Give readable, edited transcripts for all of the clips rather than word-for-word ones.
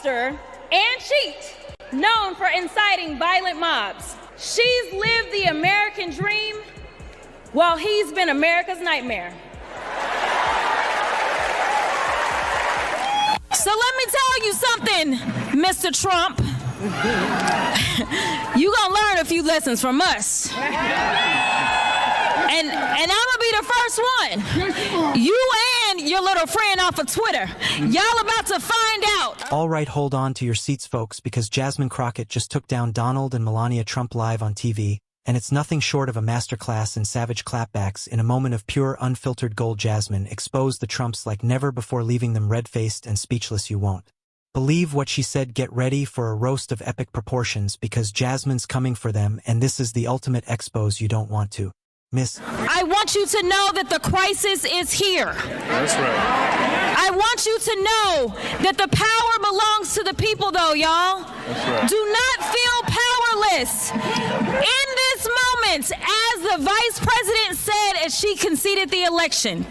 fraudster and cheat, known for inciting violent mobs. She's lived the American dream while he's been America's nightmare. So let me tell you something, Mr. Trump. You gonna learn a few lessons from us. And I'm gonna be the first one. You and your little friend off of Twitter. Y'all about to find out. All right, hold on to your seats, folks, because Jasmine Crockett just took down Donald and Melania Trump live on TV, and it's nothing short of a masterclass in savage clapbacks. In a moment of pure, unfiltered gold, Jasmine exposed the Trumps like never before, leaving them red-faced and speechless. You won't believe what she said. Get ready for a roast of epic proportions, because Jasmine's coming for them, and this is the ultimate expose you don't want to miss. I want you to know that the crisis is here. That's right. I want you to know that the power belongs to the people, though, y'all. That's right. Do not feel powerless. In this moment, as the vice president said as she conceded the election,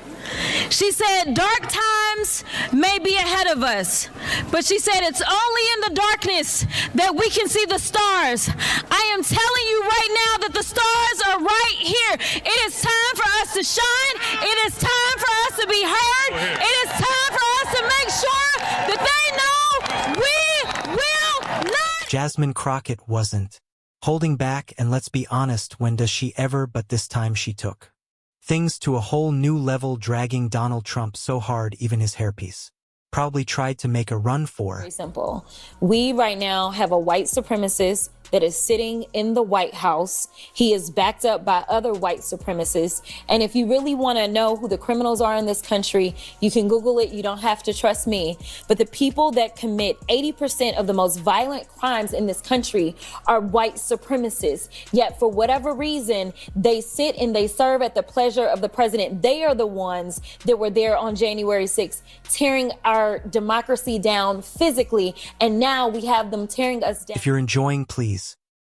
she said, dark times may be ahead of us, but she said it's only in the darkness that we can see the stars. I am telling you right now that the stars are right here. It is time for us to shine. It is time for us to be heard. It is time for us to make sure that they know we will not. Jasmine Crockett wasn't holding back, and let's be honest, when does she ever? But this time she took things to a whole new level, dragging Donald Trump so hard even his hairpiece probably tried to make a run for. Very simple. We right now have a white supremacist that is sitting in the White House. He is backed up by other white supremacists. And if you really want to know who the criminals are in this country, you can Google it. You don't have to trust me. But the people that commit 80% of the most violent crimes in this country are white supremacists. Yet for whatever reason, they sit and they serve at the pleasure of the president. They are the ones that were there on January 6th, tearing our democracy down physically. And now we have them tearing us down. If you're enjoying, please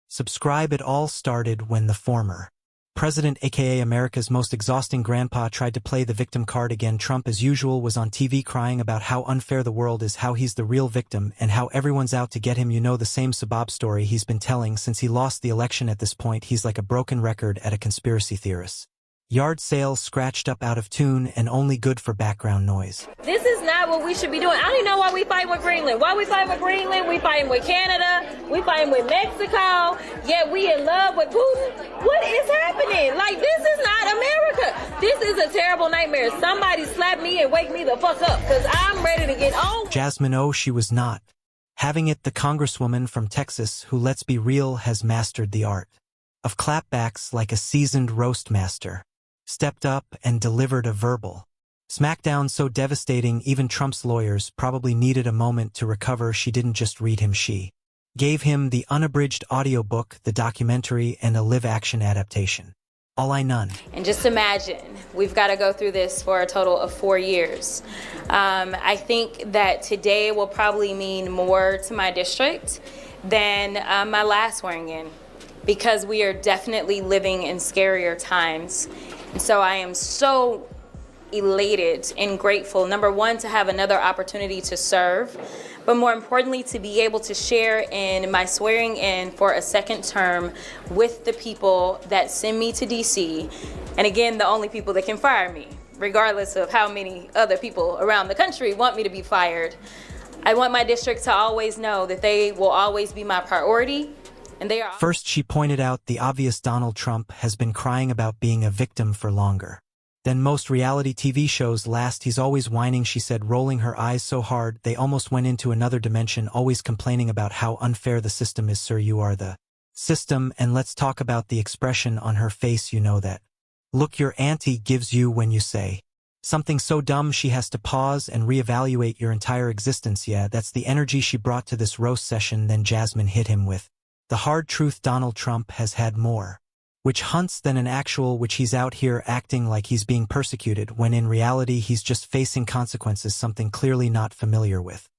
subscribe. It all started when the former president, aka America's most exhausting grandpa, tried to play the victim card again. Trump, as usual, was on TV crying about how unfair the world is, how he's the real victim, and how everyone's out to get him. You know, the same sob story he's been telling since he lost the election. At this point, he's like a broken record at a conspiracy theorist's yard sale, scratched up, out of tune, and only good for background noise. This is not what we should be doing. I don't even know why we fighting with Greenland. Why we fighting with Greenland? We fighting with Canada. We fighting with Mexico. Yet we in love with Putin. What is happening? Like, this is not America. This is a terrible nightmare. Somebody slap me and wake me the fuck up, because I'm ready to get on. Jasmine, oh, she was not having it. The congresswoman from Texas, who, let's be real, has mastered the art of clapbacks like a seasoned roast master, stepped up and delivered a verbal smackdown so devastating even Trump's lawyers probably needed a moment to recover. She didn't just read him, she gave him the unabridged audiobook, the documentary, and a live-action adaptation. All I none. And just imagine, we've got to go through this for a total of 4 years. I think that today will probably mean more to my district than my last swearing in, because we are definitely living in scarier times. And so I am so elated and grateful, number one, to have another opportunity to serve, but more importantly, to be able to share in my swearing in for a second term with the people that send me to DC. And again, the only people that can fire me, regardless of how many other people around the country want me to be fired. I want my district to always know that they will always be my priority. And they are. First, she pointed out the obvious. Donald Trump has been crying about being a victim for longer than most reality TV shows last. He's always whining, she said, rolling her eyes so hard they almost went into another dimension, always complaining about how unfair the system is. Sir, you are the system. And let's talk about the expression on her face. You know that look your auntie gives you when you say something so dumb she has to pause and reevaluate your entire existence. Yeah, that's the energy she brought to this roast session. Then Jasmine hit him with the hard truth. Donald Trump has had more witch hunts than an actual witch. He's out here acting like he's being persecuted, when in reality he's just facing consequences, something clearly not familiar with.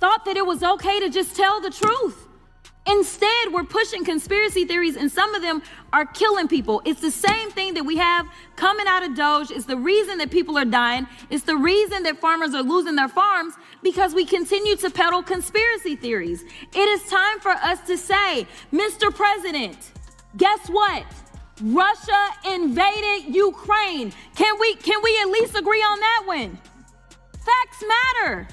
Thought that it was okay to just tell the truth. Instead, we're pushing conspiracy theories, and some of them are killing people. It's the same thing that we have coming out of Doge. It's the reason that people are dying. It's the reason that farmers are losing their farms, because we continue to peddle conspiracy theories. It is time for us to say, Mr. President, guess what? Russia invaded Ukraine. Can we at least agree on that one? Facts matter.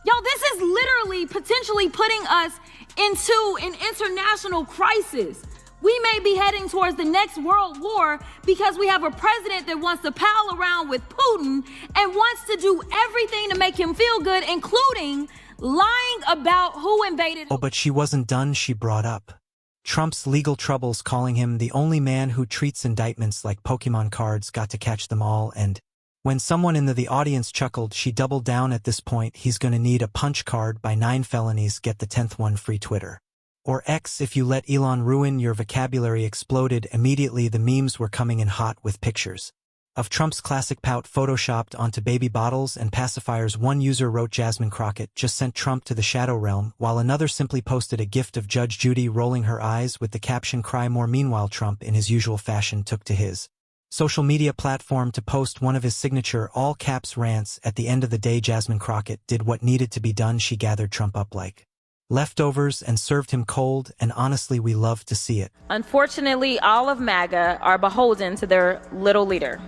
Y'all, this is literally potentially putting us into an international crisis. We may be heading towards the next world war because we have a president that wants to pal around with Putin and wants to do everything to make him feel good, including lying about who invaded. Oh, but she wasn't done, she brought up Trump's legal troubles, calling him the only man who treats indictments like Pokemon cards, got to catch them all, and when someone in the audience chuckled, she doubled down. At this point, he's gonna need a punch card by 9 felonies, get the 10th one free. Twitter or X, if you let Elon ruin your vocabulary, exploded. Immediately the memes were coming in hot with pictures of Trump's classic pout photoshopped onto baby bottles and pacifiers. One user wrote, Jasmine Crockett just sent Trump to the shadow realm, while another simply posted a gift of Judge Judy rolling her eyes with the caption, cry more. Meanwhile, Trump, in his usual fashion, took to his social media platform to post one of his signature all-caps rants. At the end of the day, Jasmine Crockett did what needed to be done. She gathered Trump up like leftovers and served him cold, and honestly, we love to see it. Unfortunately, all of MAGA are beholden to their little leader,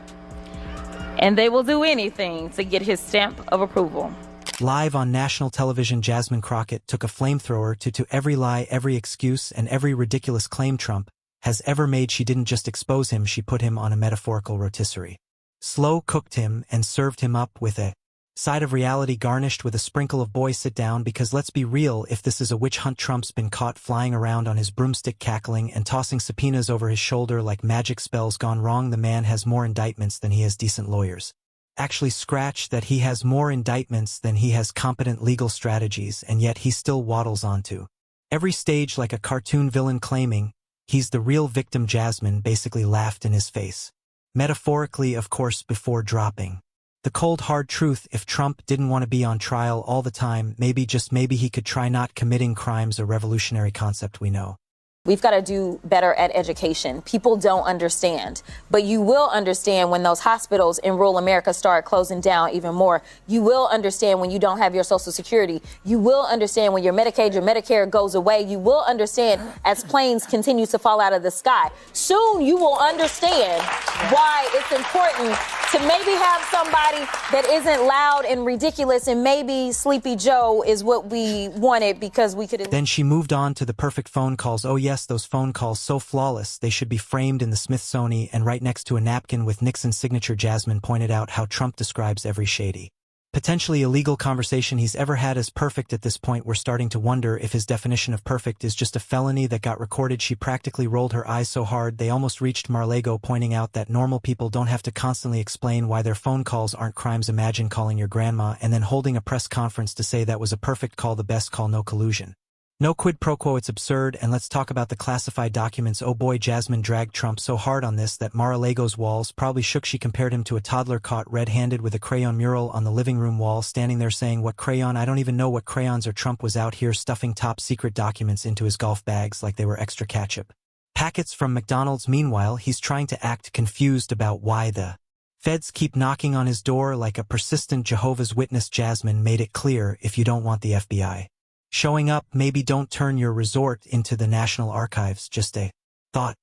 and they will do anything to get his stamp of approval. Live on national television, Jasmine Crockett took a flamethrower to every lie, every excuse, and every ridiculous claim Trump has ever made. She didn't just expose him, she put him on a metaphorical rotisserie. Slow cooked him and served him up with a side of reality garnished with a sprinkle of boy sit down, because let's be real, if this is a witch hunt, Trump's been caught flying around on his broomstick cackling and tossing subpoenas over his shoulder like magic spells gone wrong. The man has more indictments than he has decent lawyers. Actually, scratch that, he has more indictments than he has competent legal strategies, and yet he still waddles onto every stage like a cartoon villain claiming he's the real victim. Jasmine basically laughed in his face. Metaphorically, of course, before dropping the cold hard truth. If Trump didn't want to be on trial all the time, maybe, just maybe, he could try not committing crimes, a revolutionary concept we know. We've got to do better at education. People don't understand, but you will understand when those hospitals in rural America start closing down even more. You will understand when you don't have your Social Security. You will understand when your Medicaid, your Medicare goes away. You will understand as planes continue to fall out of the sky. Soon you will understand why it's important to maybe have somebody that isn't loud and ridiculous, and maybe Sleepy Joe is what we wanted because we could. Then she moved on to the perfect phone calls. Oh yes, those phone calls, so flawless, they should be framed in the Smithsonian and right next to a napkin with Nixon's signature. Jasmine pointed out how Trump describes every shady, potentially illegal conversation he's ever had as perfect. At this point, we're starting to wonder if his definition of perfect is just a felony that got recorded. She practically rolled her eyes so hard they almost reached Mar-a-Lago, pointing out that normal people don't have to constantly explain why their phone calls aren't crimes. Imagine calling your grandma and then holding a press conference to say that was a perfect call, the best call, no collusion, no quid pro quo. It's absurd. And let's talk about the classified documents. Oh boy, Jasmine dragged Trump so hard on this that Mar-a-Lago's walls probably shook. She compared him to a toddler caught red-handed with a crayon mural on the living room wall, standing there saying, what crayon? I don't even know what crayons are. Trump was out here stuffing top secret documents into his golf bags like they were extra ketchup packets from McDonald's. Meanwhile, he's trying to act confused about why the feds keep knocking on his door like a persistent Jehovah's Witness. Jasmine made it clear, if you don't want the FBI showing up, maybe don't turn your resort into the National Archives. Just a thought.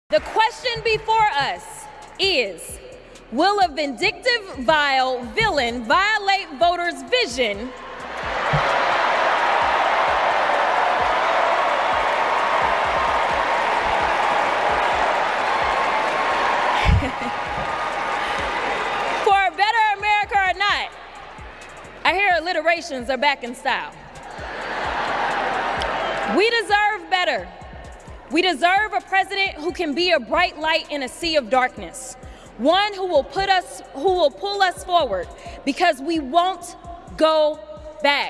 The question before us is, will a vindictive, vile villain violate voters' vision for a better America or not? I hear alliterations are back in style. We deserve better. We deserve a president who can be a bright light in a sea of darkness. One who will pull us forward, because we won't go back.